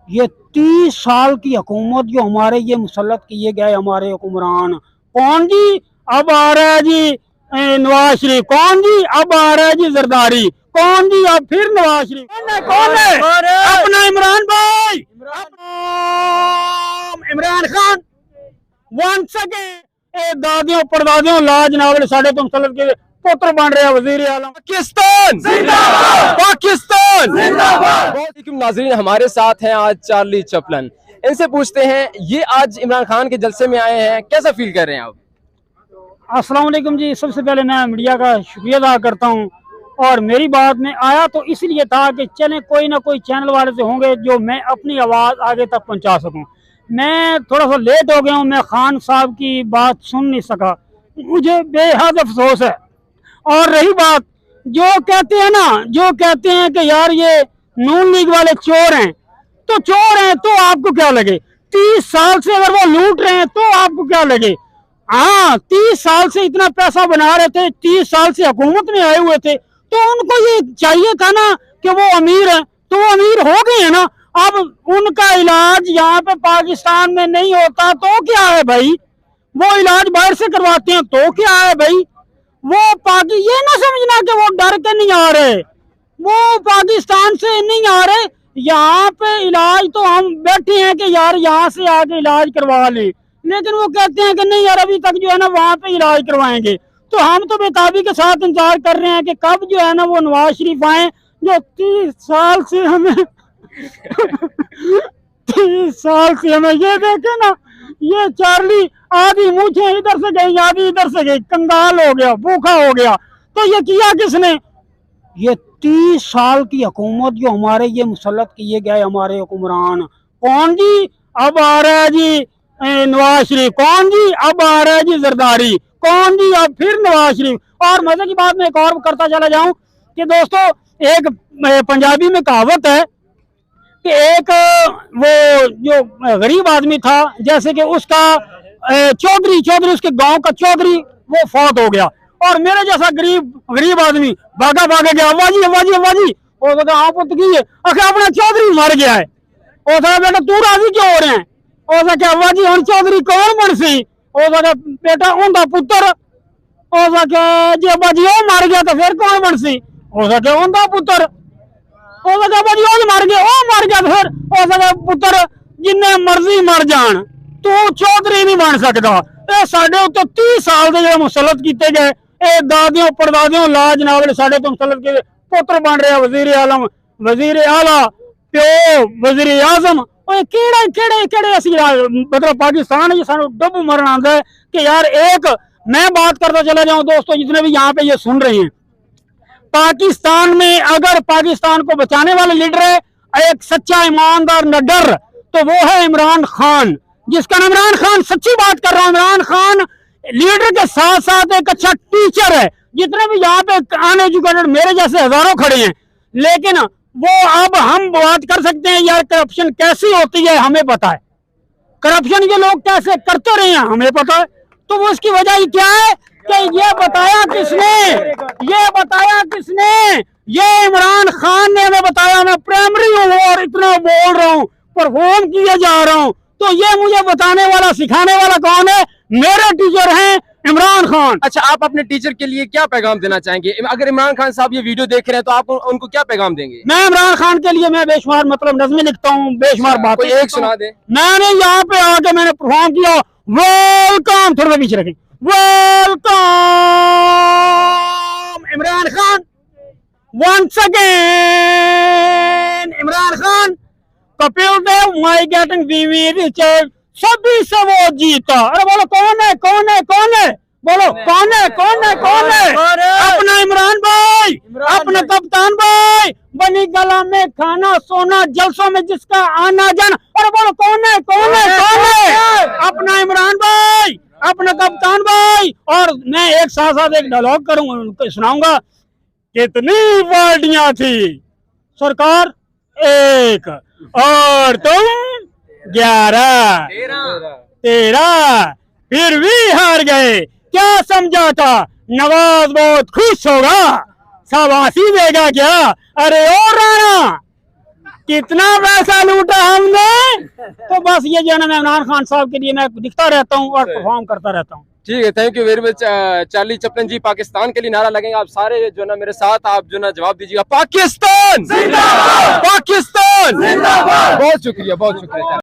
ये 30 साल की हुकूमत जो हमारे ये मुसल्लत किए गए हमारे हुक्मरान, कौन जी अब आ रहा है जी नवाज शरीफ, कौन जी अब आ रहा है जी जरदारी, कौन जी अब फिर नवाज शरीफ, कौन है अपना इमरान भाई, इमरान खान वंस अगेन दादियों परदादियों लाज नावल साढ़े तो मुसल्लत के पुत्र बन रहे वजीर आलम पाकिस्तान जिंदाबाद, पाकिस्तान जिंदाबाद। नाजरीन, हमारे साथ हैं आज चार्ली चैपलिन। इनसे पूछते हैं, ये आज इमरान खान के जलसे में आए हैं, कैसा फील कर रहे हैं आप? अस्सलाम वालेकुम जी। सबसे पहले मैं मीडिया का शुक्रिया अदा करता हूँ, और मेरी बात में आया तो इसलिए था कि चले कोई ना कोई चैनल वाले से होंगे जो मैं अपनी आवाज़ आगे तक पहुँचा सकूँ। मैं थोड़ा सा लेट हो गया हूँ, मैं खान साहब की बात सुन नहीं सका, मुझे बेहद अफसोस है। और रही बात जो कहते हैं ना, जो कहते हैं कि यार ये नून लीग वाले चोर हैं, तो चोर हैं तो आपको क्या लगे? 30 साल से अगर वो लूट रहे हैं तो आपको क्या लगे? हाँ, 30 साल से इतना पैसा बना रहे थे, 30 साल से हुकूमत में आए हुए थे, तो उनको ये चाहिए था ना कि वो अमीर है, तो वो अमीर हो गए हैं ना। अब उनका इलाज यहाँ पे पाकिस्तान में नहीं होता तो क्या है भाई? वो इलाज बाहर से करवाते हैं तो क्या है भाई? वो ये ना समझना कि वो डर के नहीं आ रहे, वो पाकिस्तान से नहीं आ रहे, यहाँ पे इलाज तो हम बैठे हैं कि यार यहाँ से आके इलाज करवा ले, लेकिन वो कहते हैं कि नहीं यार अभी तक जो है ना वहाँ पे इलाज करवाएंगे। तो हम तो बेताबी के साथ इंतजार कर रहे हैं कि कब जो है ना वो नवाज शरीफ आए, जो 30 साल से हमें 30 साल से हमें ये देखे ना, ये चार्ली आधी मूछें इधर से गई आधी इधर से गई, कंगाल हो गया, भूखा हो गया। तो ये किया किसने? ये 30 साल की हुकूमत जो हमारे ये मुसल्लत किए गए हमारे हुक्मरान, कौन जी अब आ रहा है जी नवाज शरीफ, कौन जी अब आ रहा है जी जरदारी, कौन जी अब फिर नवाज शरीफ। और मजे की बात मैं एक और करता चला जाऊं कि दोस्तों, एक पंजाबी में कहावत है कि एक वो जो गरीब आदमी था, जैसे कि उसका चौधरी उसके गांव का चौधरी वो फौत हो गया, और मेरे जैसा गरीब आदमी भागा गया, अव्वाजी अव्वाजी अव्वाजी, और हाँ पुत की आखिर अपना चौधरी मर गया है, और बेटा तू राजी क्यों हो रहे हैं? और अव्वाजी हम चौधरी कौन बन सी? और बेटा उनका पुत्र, और जी अब्बाजी वो मर गया तो फिर कौन बन सी? और उनका पुत्र, और अब्बाजी वो मर गया तो फिर पुत्र जिन्ने मर्जी मर जान, तू चौधरी नहीं बन सकता। ये साढ़े उत्ते 30 साल के जो मुसल्लत किए गए, ये दादियों परदादियों लाज नावल साढ़े तो मुसल्लत के पुत्र बन रहे वजीर आलम, वजीर आला, प्यो वजीर आजम। केड़े असी मतलब पाकिस्तान ये सानू डब मरन आंदा है कि यार एक मैं बात करता चला जाऊं दोस्तों, जितने भी यहाँ पे ये सुन रहे हैं, पाकिस्तान में अगर पाकिस्तान को बचाने वाला लीडर है एक सच्चा ईमानदार निडर, तो वो है इमरान खान, जिसका नाम इमरान खान, सच्ची बात कर रहा हूँ। इमरान खान लीडर के साथ साथ एक अच्छा टीचर है। जितने भी यहाँ पे अनएजुकेटेड मेरे जैसे हजारों खड़े हैं, लेकिन वो अब हम बात कर सकते हैं यार करप्शन कैसी होती है हमें पता है, करप्शन के लोग कैसे करते रहे हैं हमें पता है। तो वो उसकी वजह क्या है कि ये बताया किसने? ये इमरान खान ने हमें बताया। मैं प्राइमरी हूँ और इतना बोल रहा हूँ, परफॉर्म किया जा रहा हूँ, तो ये मुझे बताने वाला सिखाने वाला कौन है? मेरे टीचर हैं इमरान खान। अच्छा, आप अपने टीचर के लिए क्या पैगाम देना चाहेंगे? अगर इमरान खान साहब ये वीडियो देख रहे हैं तो आप उनको क्या पैगाम देंगे? मैं इमरान खान के लिए मैं बेशुमार मतलब नज़में लिखता हूँ, बेशुमार बातें, कोई एक सुना दे। मैंने यहाँ पे आके मैंने परफॉर्म किया, वेलकम, थोड़ा पीछे रखें, welcome Imran Khan once again, Imran Khan, Kapil Dev, Mike Gatting Viv Richard, सभी से वो जीता। अरे बोलो कौन है? बोलो कौन है? अपना इमरान भाई, अपना कप्तान भाई, बनी गला में खाना सोना, जलसों में जिसका आना जाना। अरे बोलो कौन है? अपना इमरान भाई, अपना कप्तान भाई। और मैं एक साथ एक डायलॉग करूंगा, सुनाऊंगा। कितनी पार्टियां थी सरकार? एक, और तुम 11 13, फिर भी हार गए। क्या समझा था नवाज बहुत खुश होगा, शाबाशी देगा क्या? अरे ओ राणा, कितना पैसा लूटा हमने, बस ये जो है ना मैं इमरान खान साहब के लिए मैं दिखता रहता हूँ और परफॉर्म करता रहता हूँ। ठीक है, thank you very much Charlie Chaplin ji. Pakistan के लिए नारा लगेगा, आप सारे जो ना मेरे साथ आप जो ना जवाब दीजिएगा, पाकिस्तान जिंदाबाद, पाकिस्तान जिंदाबाद। बहुत शुक्रिया, बहुत शुक्रिया।